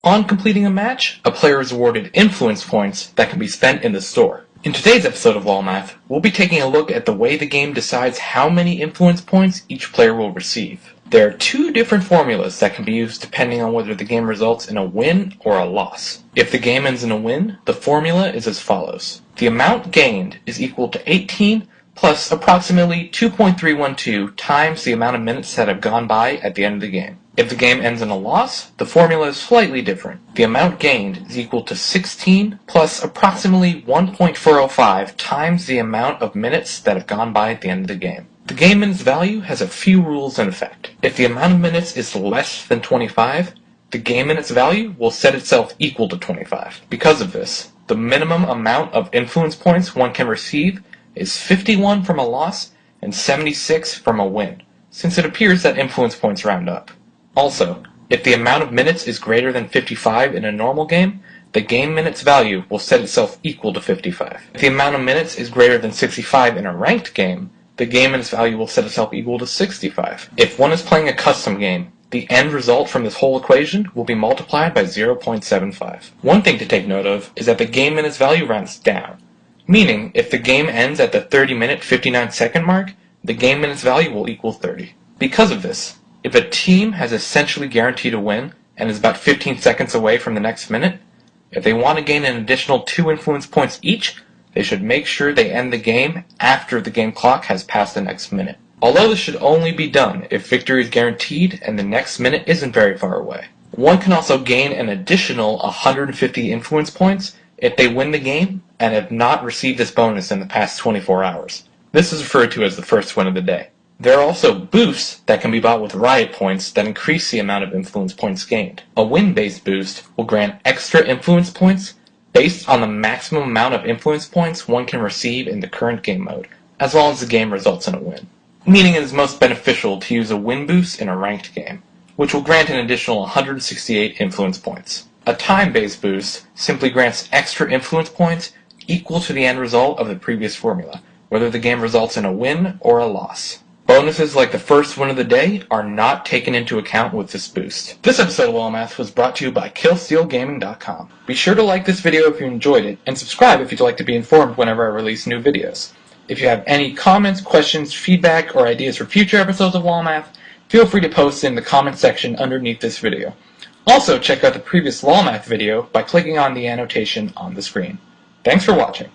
On completing a match, a player is awarded influence points that can be spent in the store. In today's episode of LOL Math, we'll be taking a look at the way the game decides how many influence points each player will receive. There are two different formulas that can be used depending on whether the game results in a win or a loss. If the game ends in a win, the formula is as follows. The amount gained is equal to 18 plus approximately 2.312 times the amount of minutes that have gone by at the end of the game. If the game ends in a loss, the formula is slightly different. The amount gained is equal to 16 plus approximately 1.405 times the amount of minutes that have gone by at the end of the game. The game minutes value has a few rules in effect. If the amount of minutes is less than 25, the game minutes value will set itself equal to 25. Because of this, the minimum amount of influence points one can receive is 51 from a loss and 76 from a win, since it appears that influence points round up. Also, if the amount of minutes is greater than 55 in a normal game, the game minutes value will set itself equal to 55. If the amount of minutes is greater than 65 in a ranked game, the game minutes value will set itself equal to 65. If one is playing a custom game, the end result from this whole equation will be multiplied by 0.75. One thing to take note of is that the game minutes value rounds down, meaning if the game ends at the 30-minute 59-second mark, the game minutes value will equal 30. Because of this, if a team has essentially guaranteed a win and is about 15 seconds away from the next minute, if they want to gain an additional 2 influence points each, they should make sure they end the game after the game clock has passed the next minute. Although this should only be done if victory is guaranteed and the next minute isn't very far away. One can also gain an additional 150 influence points if they win the game and have not received this bonus in the past 24 hours. This is referred to as the first win of the day. There are also boosts that can be bought with riot points that increase the amount of influence points gained. A win-based boost will grant extra influence points based on the maximum amount of influence points one can receive in the current game mode, as long as the game results in a win. Meaning it is most beneficial to use a win boost in a ranked game, which will grant an additional 168 influence points. A time-based boost simply grants extra influence points equal to the end result of the previous formula, whether the game results in a win or a loss. Bonuses like the first win of the day are not taken into account with this boost. This episode of LOL Math was brought to you by KillSteelGaming.com. Be sure to like this video if you enjoyed it, and subscribe if you'd like to be informed whenever I release new videos. If you have any comments, questions, feedback, or ideas for future episodes of LOL Math, feel free to post in the comment section underneath this video. Also, check out the previous LOL Math video by clicking on the annotation on the screen. Thanks for watching.